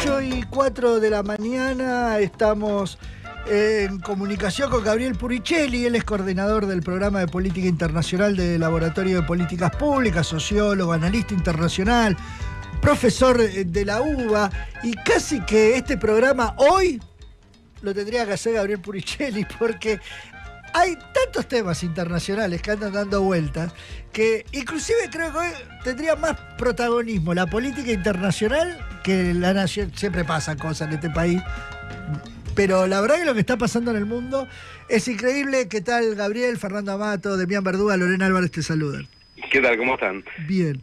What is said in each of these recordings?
8:04 de la mañana estamos en comunicación con Gabriel Puricelli. Él es coordinador del programa de política internacional del Laboratorio de Políticas Públicas, sociólogo, analista internacional, profesor de la UBA, y casi que este programa hoy lo tendría que hacer Gabriel Puricelli porque hay tantos temas internacionales que andan dando vueltas que inclusive creo que hoy tendría más protagonismo la política internacional que la nación. Siempre pasan cosas en este país, pero la verdad que lo que está pasando en el mundo es increíble. ¿Qué tal, Gabriel? Fernando Amato, Demián Verduga, Lorena Álvarez te saludan. ¿Qué tal? ¿Cómo están? Bien.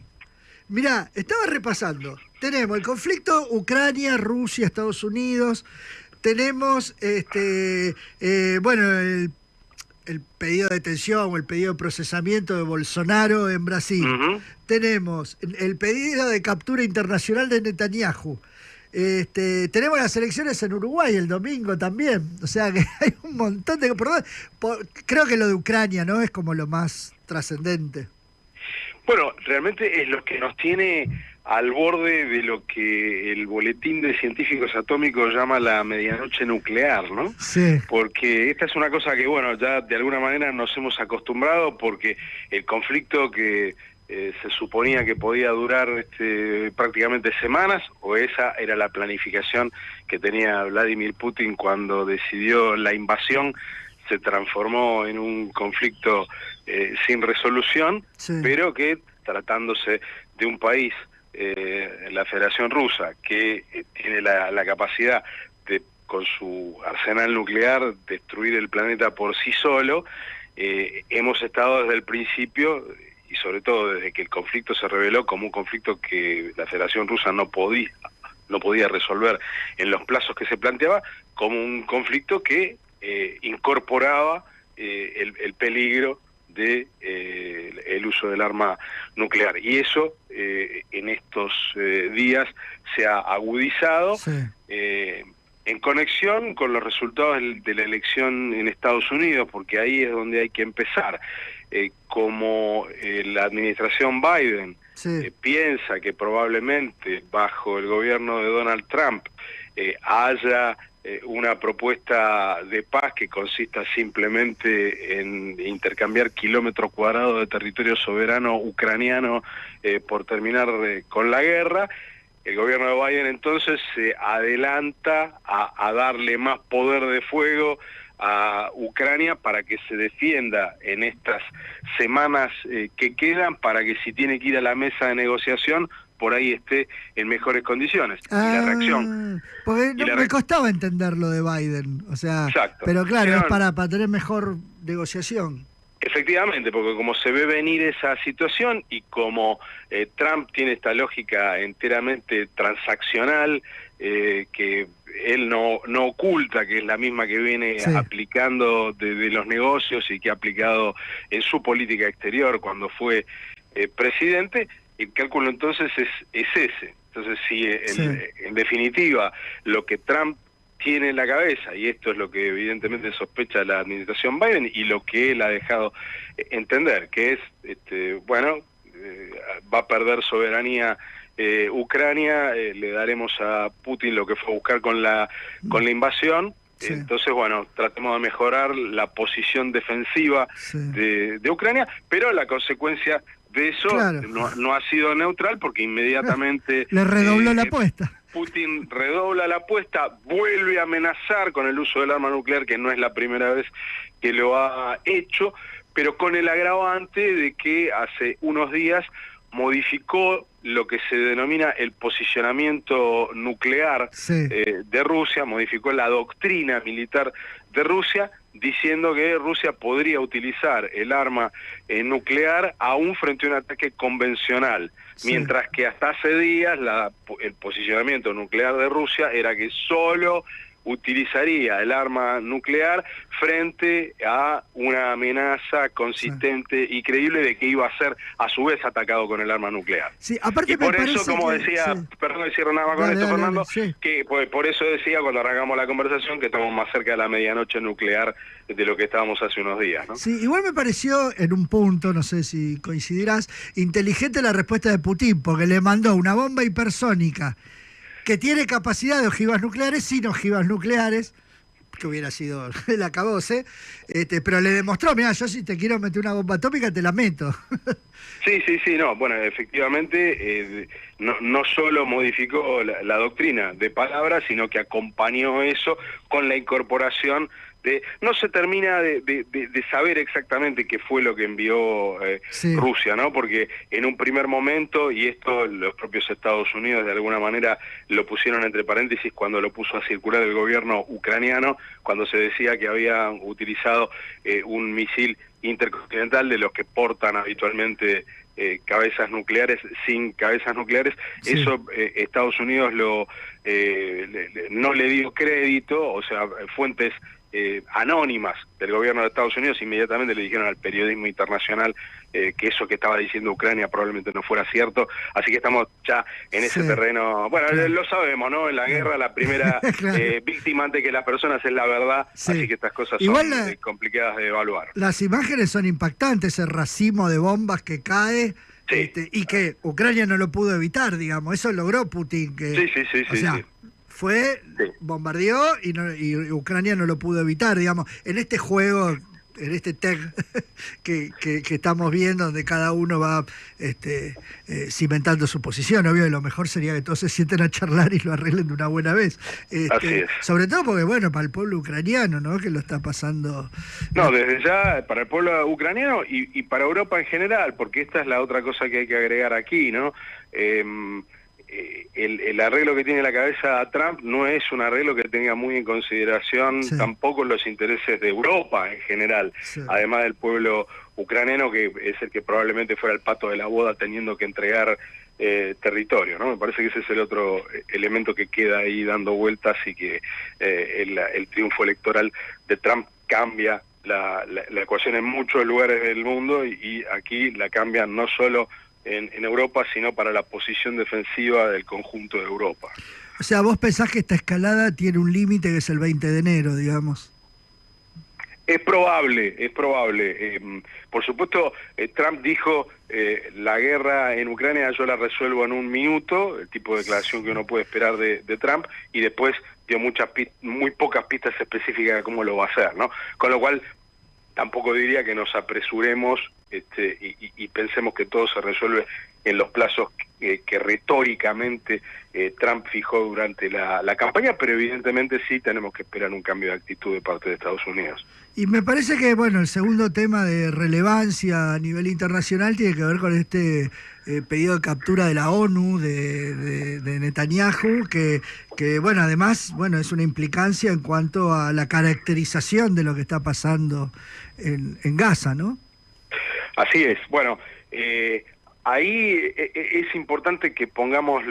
Mirá, estaba repasando. Tenemos el conflicto Ucrania, Rusia, Estados Unidos. Tenemos el pedido de detención o el pedido de procesamiento de Bolsonaro en Brasil. Tenemos el pedido de captura internacional de Netanyahu. Tenemos las elecciones en Uruguay el domingo también. O sea que hay un montón de... creo que lo de Ucrania, ¿no?, es como lo más trascendente. Bueno, realmente es lo que nos tiene al borde de lo que el Boletín de Científicos Atómicos llama la medianoche nuclear, ¿no? Sí. Porque esta es una cosa que, bueno, ya de alguna manera nos hemos acostumbrado, porque el conflicto que se suponía que podía durar prácticamente semanas, o esa era la planificación que tenía Vladimir Putin cuando decidió la invasión, se transformó en un conflicto sin resolución, sí, pero que, tratándose de un país, la Federación Rusa, que tiene la capacidad de, con su arsenal nuclear, destruir el planeta por sí solo, hemos estado desde el principio, y sobre todo desde que el conflicto se reveló como un conflicto que la Federación Rusa no podía resolver en los plazos que se planteaba, como un conflicto que incorporaba el peligro de el uso del arma nuclear, y eso en estos días se ha agudizado, sí, en conexión con los resultados de la elección en Estados Unidos, porque ahí es donde hay que empezar. Como la administración Biden, sí, piensa que probablemente bajo el gobierno de Donald Trump haya una propuesta de paz que consista simplemente en intercambiar kilómetros cuadrados de territorio soberano ucraniano por terminar con la guerra, el gobierno de Biden entonces se adelanta a darle más poder de fuego a Ucrania para que se defienda en estas semanas que quedan, para que si tiene que ir a la mesa de negociación, por ahí esté en mejores condiciones. Y la reacción... Porque me costaba entender lo de Biden, o sea, exacto, pero claro, es para tener mejor negociación. Efectivamente, porque como se ve venir esa situación y como Trump tiene esta lógica enteramente transaccional, que él no oculta, que es la misma que viene, sí, aplicando de los negocios y que ha aplicado en su política exterior cuando fue presidente, el cálculo entonces es ese. Entonces, si en definitiva lo que Trump tiene en la cabeza, y esto es lo que evidentemente sospecha la administración Biden y lo que él ha dejado entender, que es, va a perder soberanía Ucrania, le daremos a Putin lo que fue a buscar con la invasión, sí, entonces, bueno, tratemos de mejorar la posición defensiva, sí, de Ucrania, pero la consecuencia de eso, claro, no ha sido neutral, porque inmediatamente le redobló la apuesta. Putin redobla la apuesta, vuelve a amenazar con el uso del arma nuclear, que no es la primera vez que lo ha hecho, pero con el agravante de que hace unos días modificó lo que se denomina el posicionamiento nuclear, sí, de Rusia, modificó la doctrina militar de Rusia, diciendo que Rusia podría utilizar el arma nuclear aún frente a un ataque convencional, sí, mientras que hasta hace días el posicionamiento nuclear de Rusia era que solo utilizaría el arma nuclear frente a una amenaza consistente, sí, y creíble de que iba a ser a su vez atacado con el arma nuclear. Sí, aparte y por eso, como decía, sí, perdón que cierro nada más con esto, Fernando, sí, que por eso decía cuando arrancamos la conversación que estamos más cerca de la medianoche nuclear de lo que estábamos hace unos días, ¿no? Sí, igual me pareció en un punto, no sé si coincidirás, inteligente la respuesta de Putin, porque le mandó una bomba hipersónica que tiene capacidad de ojivas nucleares sin ojivas nucleares, que hubiera sido el acabose, pero le demostró, mira, yo si te quiero meter una bomba atómica te la meto. Sí, no, bueno, efectivamente, no solo modificó la doctrina de palabras, sino que acompañó eso con la incorporación de... No se termina de saber exactamente qué fue lo que envió Sí. Rusia, ¿no? Porque en un primer momento, y esto los propios Estados Unidos de alguna manera lo pusieron entre paréntesis cuando lo puso a circular el gobierno ucraniano, cuando se decía que habían utilizado un misil intercontinental de los que portan habitualmente cabezas nucleares sin cabezas nucleares. Sí. Eso Estados Unidos no le dio crédito, o sea, fuentes anónimas del gobierno de Estados Unidos inmediatamente le dijeron al periodismo internacional que eso que estaba diciendo Ucrania probablemente no fuera cierto, así que estamos ya en ese terreno, bueno, claro, lo sabemos, ¿no? En la guerra la primera claro, víctima ante que las personas es la verdad, así que estas cosas igual son complicadas de evaluar. Las imágenes son impactantes, el racimo de bombas que cae, y que Ucrania no lo pudo evitar, digamos, eso logró Putin. Que, sí. Fue, bombardeó y Ucrania no lo pudo evitar, digamos. En este juego, en este tag que estamos viendo, donde cada uno va cimentando su posición, obvio, lo mejor sería que todos se sienten a charlar y lo arreglen de una buena vez. Así es. Sobre todo porque, bueno, para el pueblo ucraniano, ¿no? Que lo está pasando... No, desde ya, para el pueblo ucraniano y para Europa en general, porque esta es la otra cosa que hay que agregar aquí, ¿no? El arreglo que tiene la cabeza a Trump no es un arreglo que tenga muy en consideración tampoco los intereses de Europa en general, además del pueblo ucraniano, que es el que probablemente fuera el pato de la boda teniendo que entregar territorio, ¿no? Me parece que ese es el otro elemento que queda ahí dando vueltas y que el triunfo electoral de Trump cambia la ecuación en muchos lugares del mundo y aquí la cambia no solo en Europa, sino para la posición defensiva del conjunto de Europa. O sea, vos pensás que esta escalada tiene un límite que es el 20 de enero, digamos. Es probable. Por supuesto, Trump dijo, la guerra en Ucrania yo la resuelvo en un minuto, el tipo de declaración que uno puede esperar de Trump, y después dio muy pocas pistas específicas de cómo lo va a hacer, ¿no? Con lo cual, tampoco diría que nos apresuremos y pensemos que todo se resuelve en los plazos que retóricamente Trump fijó durante la campaña, pero evidentemente sí tenemos que esperar un cambio de actitud de parte de Estados Unidos. Y me parece que, bueno, el segundo tema de relevancia a nivel internacional tiene que ver con este pedido de captura de la ONU de Netanyahu, que bueno, además, bueno, es una implicancia en cuanto a la caracterización de lo que está pasando en Gaza, ¿no? Así es. Bueno, ahí es importante que pongamos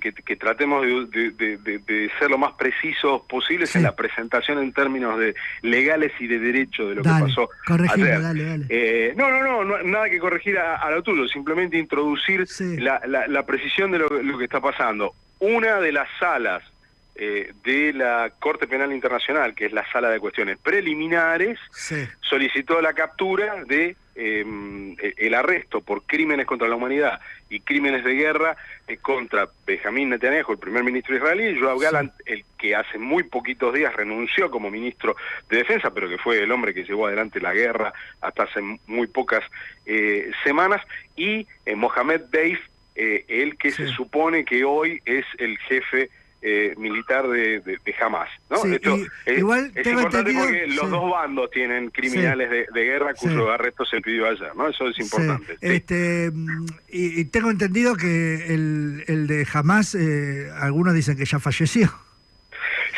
que tratemos de ser lo más precisos posibles en la presentación en términos de legales y de derecho de lo que pasó ayer. Dale. No, nada que corregir a lo tuyo, simplemente introducir la precisión de lo que está pasando. Una de las salas de la Corte Penal Internacional, que es la sala de cuestiones preliminares, solicitó la captura de el arresto por crímenes contra la humanidad y crímenes de guerra contra Benjamín Netanyahu, el primer ministro israelí, y Yoav Gallant, el que hace muy poquitos días renunció como ministro de Defensa, pero que fue el hombre que llevó adelante la guerra hasta hace muy pocas semanas, y Mohamed Deif, el que se supone que hoy es el jefe militar de Hamas, ¿no? Esto igual es importante porque los dos bandos tienen criminales de guerra cuyo arresto se pidió ayer, ¿no? Eso es importante. Y tengo entendido que el de Hamas, algunos dicen que ya falleció.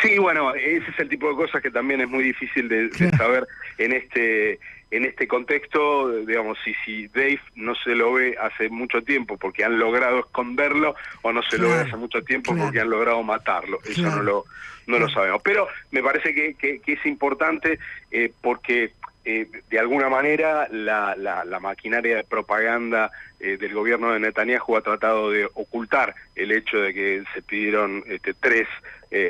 Sí, bueno, ese es el tipo de cosas que también es muy difícil de saber en este contexto, digamos, si Dave no se lo ve hace mucho tiempo porque han logrado esconderlo, o no se lo ve hace mucho tiempo porque han logrado matarlo. Eso no lo sabemos. Pero me parece que es importante porque de alguna manera la maquinaria de propaganda del gobierno de Netanyahu ha tratado de ocultar el hecho de que se pidieron 3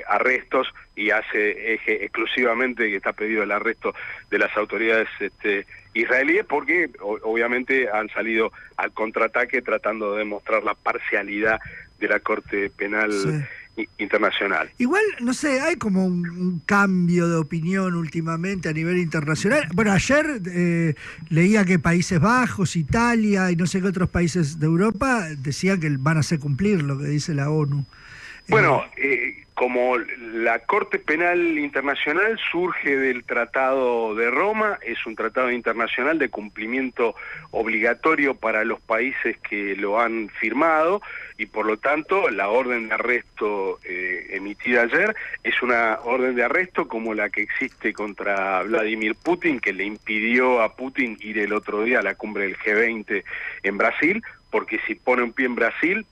arrestos, y hace eje exclusivamente que está pedido el arresto de las autoridades israelíes, porque obviamente han salido al contraataque tratando de demostrar la parcialidad de la Corte Penal internacional. Igual, no sé, hay como un cambio de opinión últimamente a nivel internacional. Bueno, ayer leía que Países Bajos, Italia y no sé qué otros países de Europa decían que van a hacer cumplir lo que dice la ONU. Bueno, como la Corte Penal Internacional surge del Tratado de Roma, es un tratado internacional de cumplimiento obligatorio para los países que lo han firmado, y por lo tanto la orden de arresto emitida ayer es una orden de arresto como la que existe contra Vladimir Putin, que le impidió a Putin ir el otro día a la cumbre del G20 en Brasil, porque si pone un pie en Brasil,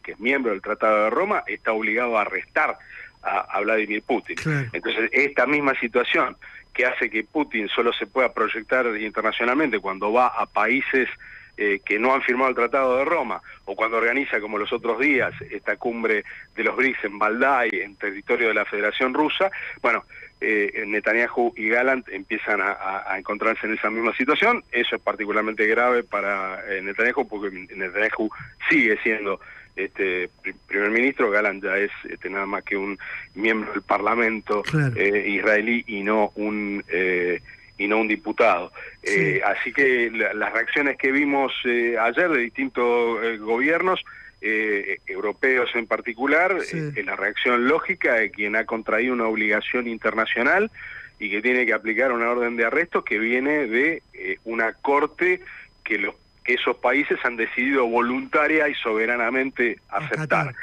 que es miembro del Tratado de Roma, está obligado a arrestar a Vladimir Putin. Claro. Entonces, esta misma situación que hace que Putin solo se pueda proyectar internacionalmente cuando va a países que no han firmado el Tratado de Roma, o cuando organiza, como los otros días, esta cumbre de los BRICS en Valdai, en territorio de la Federación Rusa, bueno, Netanyahu y Gallant empiezan a encontrarse en esa misma situación. Eso es particularmente grave para Netanyahu, porque Netanyahu sigue siendo primer ministro. Gallant ya es nada más que un miembro del Parlamento israelí y no un diputado. Sí. Así que las reacciones que vimos ayer de distintos gobiernos, europeos en particular, es la reacción lógica de quien ha contraído una obligación internacional y que tiene que aplicar una orden de arresto que viene de una corte que esos países han decidido voluntaria y soberanamente aceptar.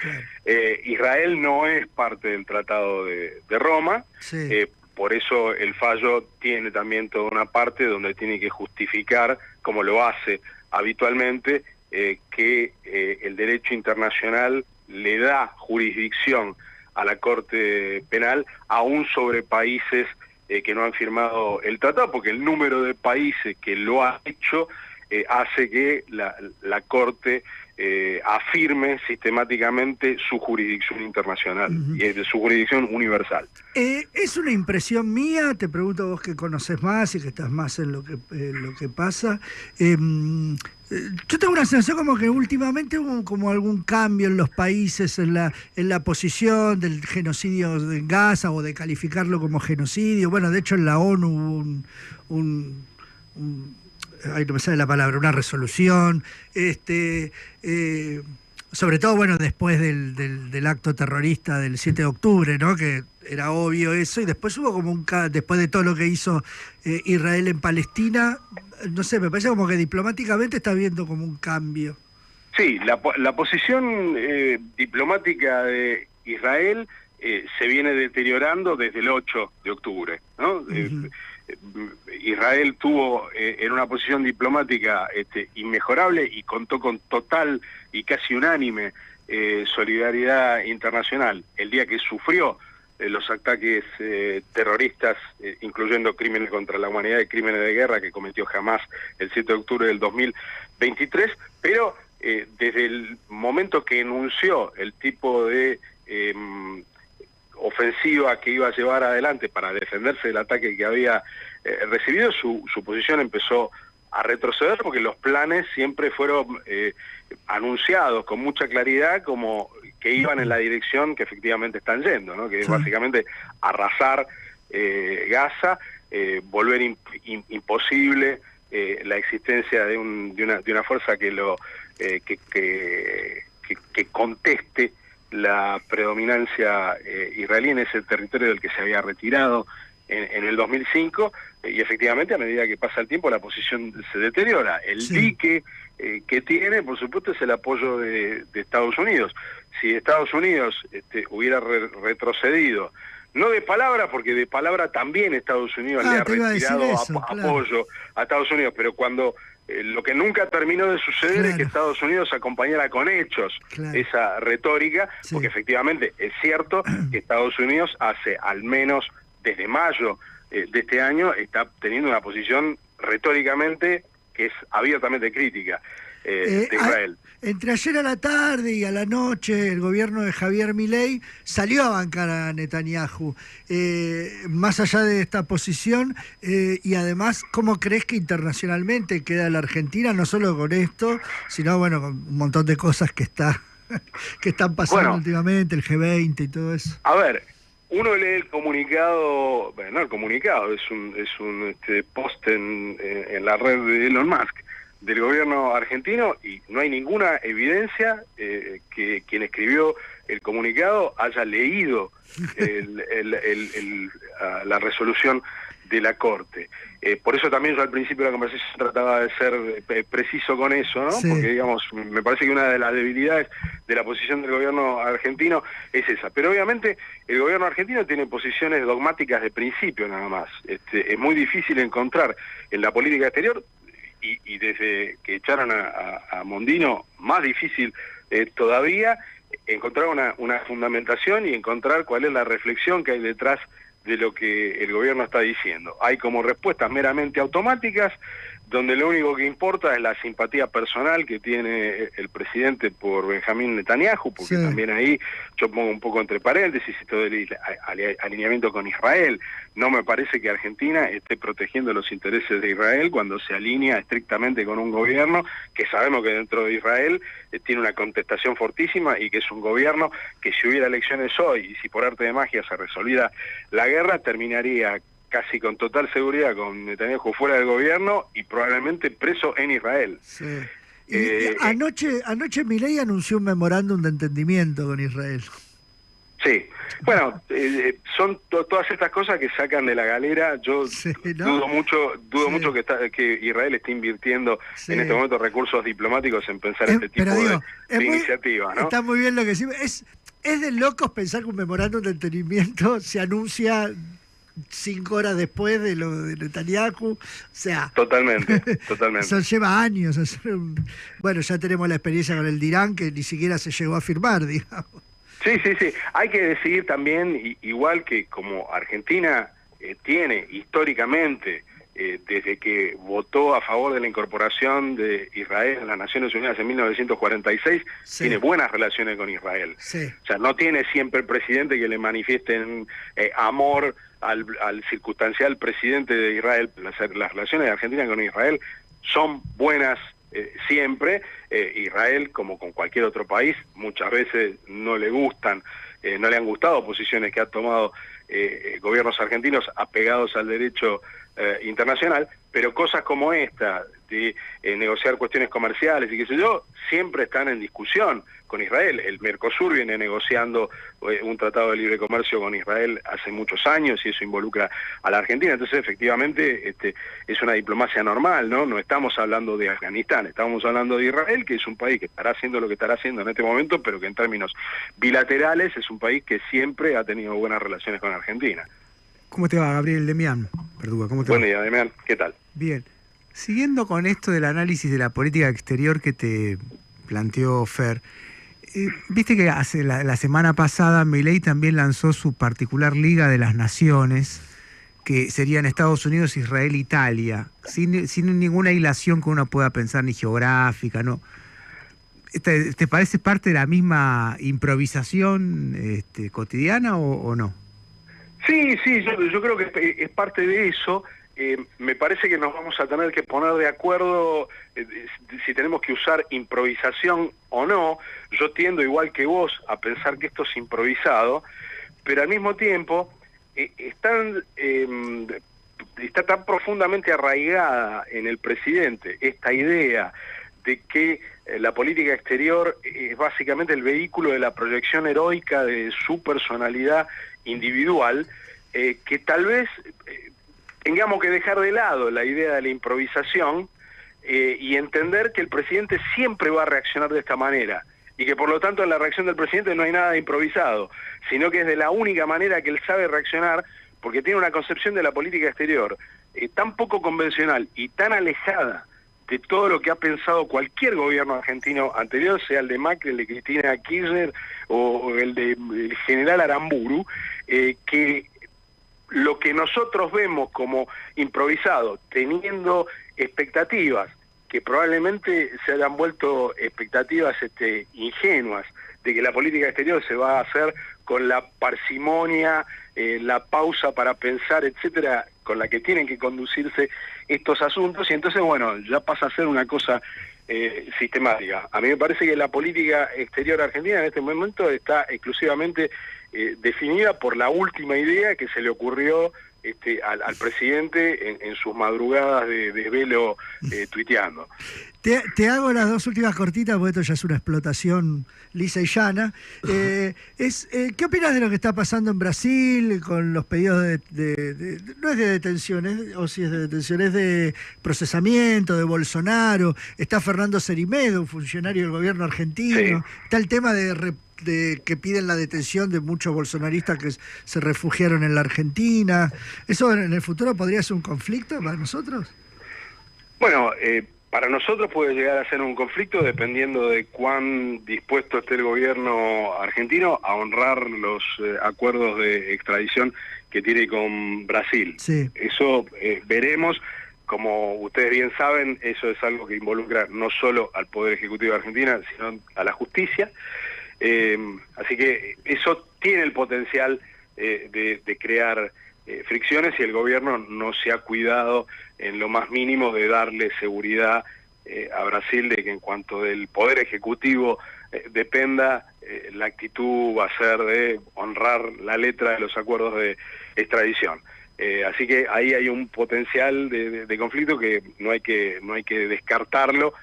Israel no es parte del Tratado de Roma, por eso el fallo tiene también toda una parte donde tiene que justificar, como lo hace habitualmente, que el derecho internacional le da jurisdicción a la Corte Penal, aún sobre países que no han firmado el tratado, porque el número de países que lo ha hecho hace que la Corte afirme sistemáticamente su jurisdicción internacional y su jurisdicción universal. ¿Es una impresión mía? Te pregunto, vos que conoces más y que estás más en lo que pasa. Yo tengo una sensación como que últimamente hubo como algún cambio en los países en la posición del genocidio en Gaza, o de calificarlo como genocidio. Bueno, de hecho en la ONU hubo ahí no me sale la palabra, una resolución, sobre todo, bueno, después del acto terrorista del 7 de octubre, ¿no? Que era obvio eso, y después hubo como después de todo lo que hizo Israel en Palestina, no sé, me parece como que diplomáticamente está habiendo como un cambio. Sí, la posición diplomática de Israel se viene deteriorando desde el 8 de octubre, ¿no? Israel tuvo en una posición diplomática inmejorable y contó con total y casi unánime solidaridad internacional el día que sufrió los ataques terroristas, incluyendo crímenes contra la humanidad y crímenes de guerra que cometió Hamás el 7 de octubre del 2023, pero desde el momento que enunció el tipo de ofensiva que iba a llevar adelante para defenderse del ataque que había recibido, su posición empezó a retroceder, porque los planes siempre fueron anunciados con mucha claridad como que iban en la dirección que efectivamente están yendo, ¿no? Que es básicamente arrasar Gaza, volver imposible la existencia de una fuerza que conteste la predominancia israelí en ese territorio del que se había retirado en el 2005, y efectivamente a medida que pasa el tiempo la posición se deteriora. El dique que tiene, por supuesto, es el apoyo de Estados Unidos. Si Estados Unidos hubiera retrocedido, no de palabra, porque de palabra también Estados Unidos le ha retirado apoyo a Estados Unidos, pero cuando lo que nunca terminó de suceder es que Estados Unidos acompañara con hechos esa retórica, porque efectivamente es cierto que Estados Unidos hace al menos desde mayo de este año está teniendo una posición retóricamente que es abiertamente crítica de Israel. Entre ayer a la tarde y a la noche, el gobierno de Javier Milei salió a bancar a Netanyahu. Más allá de esta posición, y además, ¿cómo crees que internacionalmente queda la Argentina? No solo con esto, sino bueno, con un montón de cosas que está que están pasando Bueno, últimamente, el G20 y todo eso. a ver, uno lee el comunicado, bueno, no el comunicado, es un post en la red de Elon Musk del gobierno argentino y no hay ninguna evidencia que quien escribió el comunicado haya leído la resolución de la Corte. Por eso también yo al principio de la conversación trataba de ser preciso con eso, ¿no? Sí. Porque, digamos, me parece que una de las debilidades de la posición del gobierno argentino es esa. Pero obviamente el gobierno argentino tiene posiciones dogmáticas de principio nada más. Es muy difícil encontrar en la política exterior, y desde que echaron a Mondino, más difícil todavía, encontrar una fundamentación y encontrar cuál es la reflexión que hay detrás de lo que el gobierno está diciendo. Hay como respuestas meramente automáticas, donde lo único que importa es la simpatía personal que tiene el presidente por Benjamín Netanyahu, porque también ahí yo pongo un poco entre paréntesis esto del alineamiento con Israel. No me parece que Argentina esté protegiendo los intereses de Israel cuando se alinea estrictamente con un gobierno que sabemos que dentro de Israel tiene una contestación fortísima y que es un gobierno que si hubiera elecciones hoy y si por arte de magia se resolviera la guerra, terminaría casi con total seguridad con Netanyahu fuera del gobierno y probablemente preso en Israel. Sí. Y anoche Milei anunció un memorándum de entendimiento con Israel. Sí, bueno, son todas estas cosas que sacan de la galera. Yo dudo mucho que Israel esté invirtiendo en este momento recursos diplomáticos en pensar este tipo de iniciativas, ¿no? Está muy bien lo que decimos. Es de locos pensar que un memorándum de entendimiento se anuncia 5 horas después de lo de Netanyahu, o sea... Totalmente. Eso lleva años. Bueno, ya tenemos la experiencia con el Dirán, que ni siquiera se llegó a firmar, digamos. Sí. Hay que decidir también, igual que como Argentina tiene históricamente, desde que votó a favor de la incorporación de Israel a las Naciones Unidas en 1946, tiene buenas relaciones con Israel. Sí. O sea, no tiene siempre el presidente que le manifiesten amor al circunstancial presidente de Israel. Las relaciones de Argentina con Israel son buenas siempre. Israel, como con cualquier otro país, muchas veces no le han gustado posiciones que ha tomado gobiernos argentinos apegados al derecho internacional, pero cosas como esta, de negociar cuestiones comerciales y qué sé yo, siempre están en discusión con Israel. El Mercosur viene negociando un tratado de libre comercio con Israel hace muchos años y eso involucra a la Argentina. Entonces, efectivamente, es una diplomacia normal, ¿no? No estamos hablando de Afganistán, estamos hablando de Israel, que es un país que estará haciendo lo que estará haciendo en este momento, pero que en términos bilaterales es un país que siempre ha tenido buenas relaciones con Argentina. ¿Cómo te va, Gabriel Demián? Verduga, ¿cómo te va? Buen día, Demián. ¿Qué tal? Bien. Siguiendo con esto del análisis de la política exterior que te planteó Fer, viste que hace la semana pasada Milei también lanzó su particular Liga de las Naciones, que serían Estados Unidos, Israel, Italia, sin ninguna hilación que uno pueda pensar ni geográfica, ¿no? ¿Te parece parte de la misma improvisación cotidiana o no? Sí, yo creo que es parte de eso. Me parece que nos vamos a tener que poner de acuerdo si tenemos que usar improvisación o no. Yo tiendo, igual que vos, a pensar que esto es improvisado, pero al mismo tiempo está tan profundamente arraigada en el presidente esta idea de que la política exterior es básicamente el vehículo de la proyección heroica de su personalidad individual, que tal vez tengamos que dejar de lado la idea de la improvisación y entender que el presidente siempre va a reaccionar de esta manera y que por lo tanto en la reacción del presidente no hay nada de improvisado, sino que es de la única manera que él sabe reaccionar, porque tiene una concepción de la política exterior tan poco convencional y tan alejada de todo lo que ha pensado cualquier gobierno argentino anterior, sea el de Macri, el de Cristina Kirchner o el del general Aramburu, que lo que nosotros vemos como improvisado, teniendo expectativas que probablemente se hayan vuelto expectativas ingenuas, de que la política exterior se va a hacer con la parsimonia, la pausa para pensar, etcétera, con la que tienen que conducirse estos asuntos, y entonces, bueno, ya pasa a ser una cosa sistemática. A mí me parece que la política exterior argentina en este momento está exclusivamente definida por la última idea que se le ocurrió al presidente en sus madrugadas de desvelo tuiteando. Te hago las dos últimas cortitas, porque esto ya es una explotación lisa y llana. ¿Qué opinas de lo que está pasando en Brasil con los pedidos no es de detenciones, o si es de detenciones, de procesamiento de Bolsonaro? Está Fernando Serimedo, un funcionario del gobierno argentino. Sí. Está el tema de que piden la detención de muchos bolsonaristas que se refugiaron en la Argentina. ¿Eso en el futuro podría ser un conflicto para nosotros? Bueno, para nosotros puede llegar a ser un conflicto dependiendo de cuán dispuesto esté el gobierno argentino a honrar los acuerdos de extradición que tiene con Brasil. Sí. Eso veremos. Como ustedes bien saben, eso es algo que involucra no solo al Poder Ejecutivo de Argentina, sino a la justicia. Así que eso tiene el potencial de crear fricciones, y el gobierno no se ha cuidado en lo más mínimo de darle seguridad a Brasil de que en cuanto del Poder Ejecutivo dependa, la actitud va a ser de honrar la letra de los acuerdos de extradición. Así que ahí hay un potencial de conflicto que no hay que descartarlo.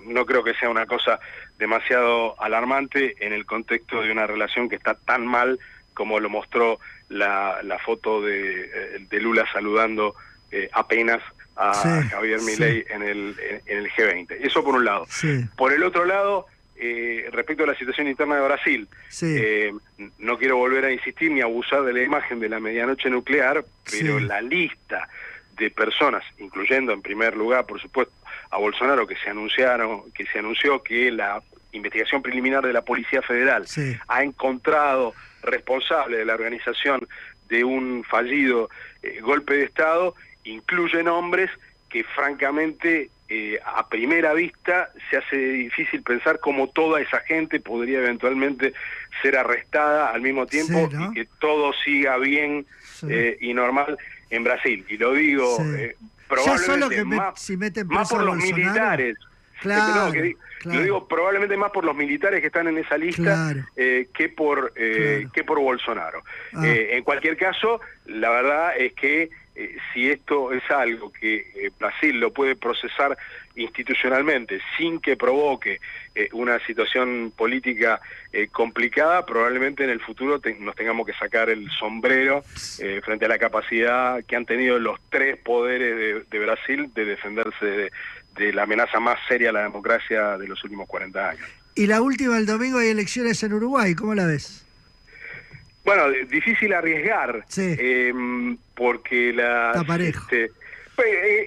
No creo que sea una cosa demasiado alarmante en el contexto de una relación que está tan mal como lo mostró la foto de Lula saludando apenas a Javier Milei en el G20. Eso por un lado. Sí. Por el otro lado, respecto a la situación interna de Brasil, no quiero volver a insistir ni abusar de la imagen de la medianoche nuclear, pero la lista de personas, incluyendo en primer lugar, por supuesto, a Bolsonaro, que se anunció que la investigación preliminar de la Policía Federal ha encontrado responsable de la organización de un fallido golpe de Estado, incluye nombres que francamente a primera vista se hace difícil pensar cómo toda esa gente podría eventualmente ser arrestada al mismo tiempo, ¿no? Y que todo siga bien y normal en Brasil. Y lo digo probablemente más por los militares. Claro, lo digo probablemente más por los militares que están en esa lista, que por Bolsonaro. En cualquier caso, la verdad es que si esto es algo que Brasil lo puede procesar institucionalmente sin que provoque una situación política complicada, probablemente en el futuro nos tengamos que sacar el sombrero frente a la capacidad que han tenido los tres poderes de Brasil de defenderse de la amenaza más seria a la democracia de los últimos 40 años. Y la última, el domingo hay elecciones en Uruguay, ¿cómo la ves? Bueno, difícil arriesgar, porque está parejo.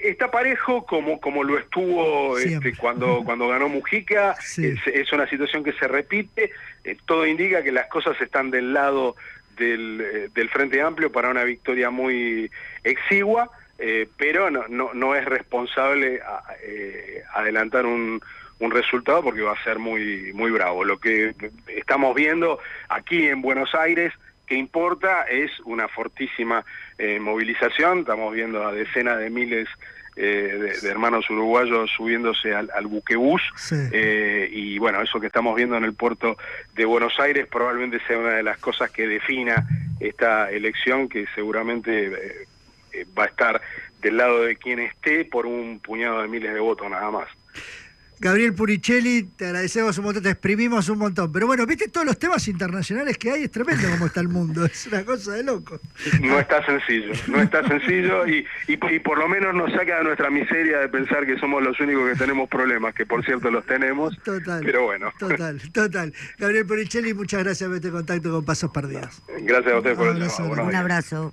Está parejo como lo estuvo cuando ganó Mujica. Es una situación que se repite. Todo indica que las cosas están del lado del Frente Amplio para una victoria muy exigua, pero no es responsable adelantar un resultado, porque va a ser muy bravo. Lo que estamos viendo aquí en Buenos Aires, que importa, es una fortísima movilización. Estamos viendo a decenas de miles de hermanos uruguayos subiéndose al buquebús, y bueno, eso que estamos viendo en el puerto de Buenos Aires probablemente sea una de las cosas que defina esta elección, que seguramente va a estar del lado de quien esté por un puñado de miles de votos nada más. Gabriel Puricelli, te agradecemos un montón, te exprimimos un montón. Pero bueno, viste todos los temas internacionales que hay, es tremendo cómo está el mundo, es una cosa de loco. No está sencillo, y por lo menos nos saca de nuestra miseria de pensar que somos los únicos que tenemos problemas, que por cierto los tenemos, pero bueno. Total. Gabriel Puricelli, muchas gracias por este contacto con Pasos Perdidos. Gracias a ustedes por el llamado. Un abrazo.